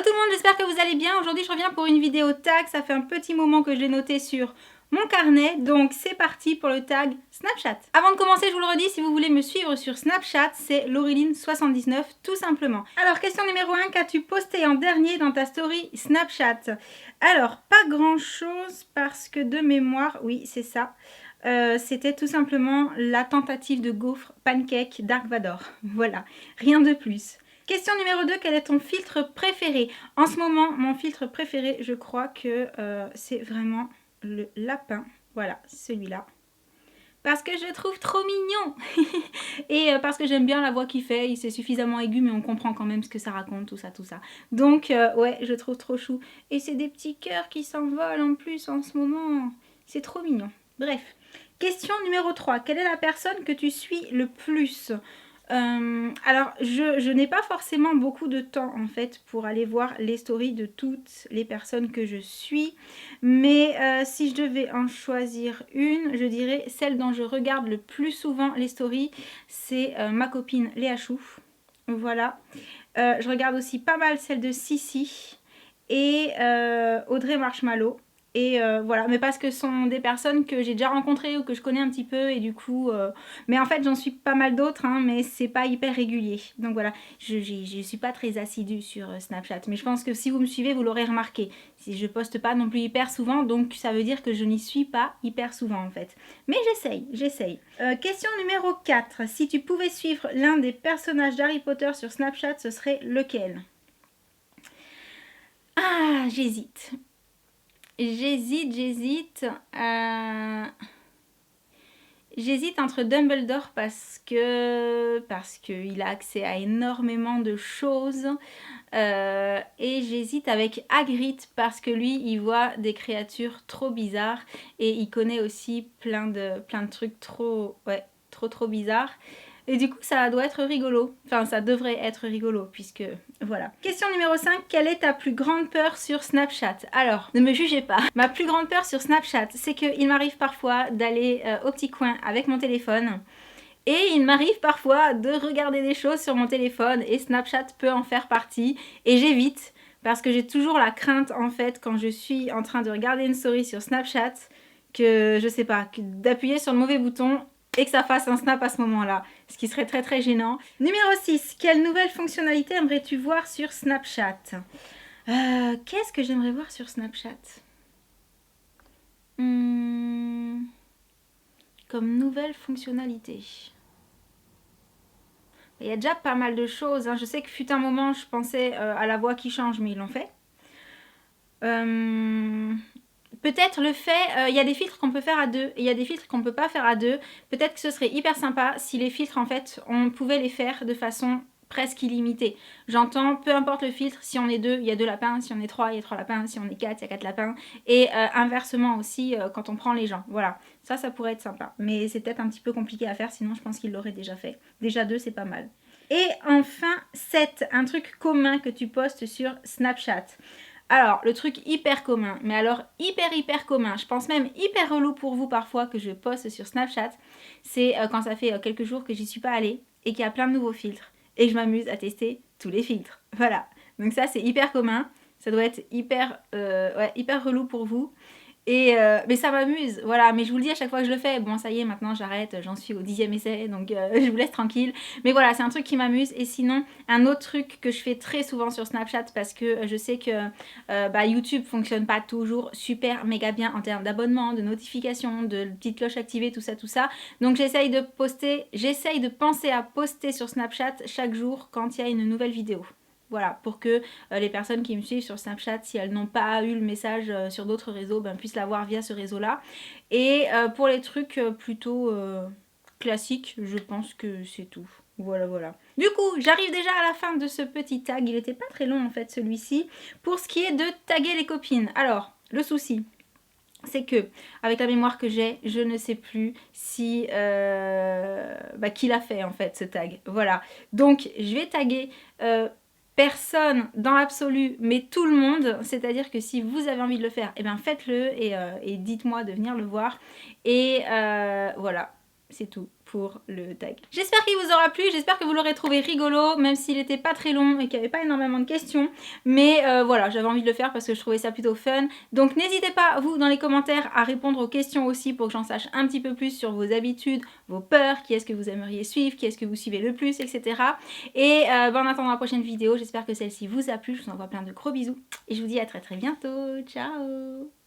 Hello tout le monde, j'espère que vous allez bien. Aujourd'hui je reviens pour une vidéo tag, ça fait un petit moment que je l'ai noté sur mon carnet, donc c'est parti pour le tag Snapchat. Avant de commencer, je vous le redis, si vous voulez me suivre sur Snapchat, c'est Laureline79 tout simplement. Alors question numéro 1, qu'as-tu posté en dernier dans ta story Snapchat? Alors pas grand chose parce que de mémoire, oui c'est ça. C'était tout simplement la tentative de gaufre pancake Dark Vador. Voilà, rien de plus. Question numéro 2, quel est ton filtre préféré? En ce moment, mon filtre préféré, je crois que c'est vraiment le lapin. Voilà, celui-là. Parce que je le trouve trop mignon. Et parce que j'aime bien la voix qu'il fait. C'est suffisamment aigu, mais on comprend quand même ce que ça raconte, tout ça, tout ça. Donc, ouais, je le trouve trop chou. Et c'est des petits cœurs qui s'envolent en plus en ce moment. C'est trop mignon. Bref. Question numéro 3. Quelle est la personne que tu suis le plus? Alors, je n'ai pas forcément beaucoup de temps en fait pour aller voir les stories de toutes les personnes que je suis. Mais si je devais en choisir une, je dirais celle dont je regarde le plus souvent les stories, c'est ma copine Léa Chou. Voilà. Je regarde aussi pas mal celle de Sissi et Audrey Marshmallow. Et voilà, mais parce que ce sont des personnes que j'ai déjà rencontrées ou que je connais un petit peu et du coup... Mais en fait, j'en suis pas mal d'autres, hein, mais c'est pas hyper régulier. Donc voilà, je suis pas très assidue sur Snapchat. Mais je pense que si vous me suivez, vous l'aurez remarqué. Si je poste pas non plus hyper souvent, donc ça veut dire que je n'y suis pas hyper souvent en fait. Mais j'essaye. Question numéro 4. Si tu pouvais suivre l'un des personnages d'Harry Potter sur Snapchat, ce serait lequel? Ah, j'hésite. J'hésite entre Dumbledore parce qu'il a accès à énormément de choses et j'hésite avec Hagrid parce que lui il voit des créatures trop bizarres et il connaît aussi plein de trucs trop bizarres. Et du coup, ça doit être rigolo. Enfin, ça devrait être rigolo, puisque... Voilà. Question numéro 5. Quelle est ta plus grande peur sur Snapchat? Alors, ne me jugez pas. Ma plus grande peur sur Snapchat, c'est qu'il m'arrive parfois d'aller au petit coin avec mon téléphone. Et il m'arrive parfois de regarder des choses sur mon téléphone. Et Snapchat peut en faire partie. Et j'évite, parce que j'ai toujours la crainte, en fait, quand je suis en train de regarder une story sur Snapchat, que, je sais pas, d'appuyer sur le mauvais bouton et que ça fasse un snap à ce moment-là, ce qui serait très très gênant. Numéro 6, quelle nouvelle fonctionnalité aimerais-tu voir sur Snapchat? Qu'est-ce que j'aimerais voir sur Snapchat? Comme nouvelle fonctionnalité. Il y a déjà pas mal de choses, hein. Je sais que fut un moment, je pensais à la voix qui change, mais ils l'ont fait. Peut-être le fait, il y a des filtres qu'on peut faire à deux et il y a des filtres qu'on ne peut pas faire à deux. Peut-être que ce serait hyper sympa si les filtres, en fait, on pouvait les faire de façon presque illimitée. J'entends, peu importe le filtre, si on est deux, il y a deux lapins, si on est trois, il y a trois lapins, si on est quatre, il y a quatre lapins. Et inversement aussi, quand on prend les gens. Voilà, ça pourrait être sympa. Mais c'est peut-être un petit peu compliqué à faire, sinon je pense qu'il l'aurait déjà fait. Déjà deux, c'est pas mal. Et enfin, 7, un truc commun que tu postes sur Snapchat. Alors, le truc hyper commun, mais alors hyper commun, je pense même hyper relou pour vous parfois que je poste sur Snapchat, c'est quand ça fait quelques jours que j'y suis pas allée et qu'il y a plein de nouveaux filtres et que je m'amuse à tester tous les filtres. Voilà, donc ça c'est hyper commun, ça doit être hyper relou pour vous. Et mais ça m'amuse, voilà, mais je vous le dis à chaque fois que je le fais, bon ça y est maintenant j'arrête, j'en suis au 10e essai, donc je vous laisse tranquille. Mais voilà, c'est un truc qui m'amuse. Et sinon, un autre truc que je fais très souvent sur Snapchat, parce que je sais que YouTube fonctionne pas toujours super méga bien en termes d'abonnement, de notifications, de petites cloches activées, tout ça. Donc j'essaye de penser à poster sur Snapchat chaque jour quand il y a une nouvelle vidéo. Voilà, pour que les personnes qui me suivent sur Snapchat, si elles n'ont pas eu le message sur d'autres réseaux, puissent l'avoir via ce réseau-là. Et pour les trucs plutôt classiques, je pense que c'est tout. Voilà. Du coup, j'arrive déjà à la fin de ce petit tag. Il n'était pas très long en fait celui-ci. Pour ce qui est de taguer les copines. Alors, le souci, c'est que, avec la mémoire que j'ai, je ne sais plus si qui l'a fait en fait ce tag. Voilà. Donc, je vais taguer personne dans l'absolu, mais tout le monde. C'est-à-dire que si vous avez envie de le faire, eh bien faites-le et dites-moi de venir le voir. Et voilà. c'est tout pour le tag. J'espère qu'il vous aura plu, j'espère que vous l'aurez trouvé rigolo, même s'il n'était pas très long et qu'il n'y avait pas énormément de questions. Mais voilà, j'avais envie de le faire parce que je trouvais ça plutôt fun. Donc n'hésitez pas, vous, dans les commentaires, à répondre aux questions aussi pour que j'en sache un petit peu plus sur vos habitudes, vos peurs, qui est-ce que vous aimeriez suivre, qui est-ce que vous suivez le plus, etc. Et en attendant la prochaine vidéo, j'espère que celle-ci vous a plu. Je vous envoie plein de gros bisous et je vous dis à très bientôt. Ciao!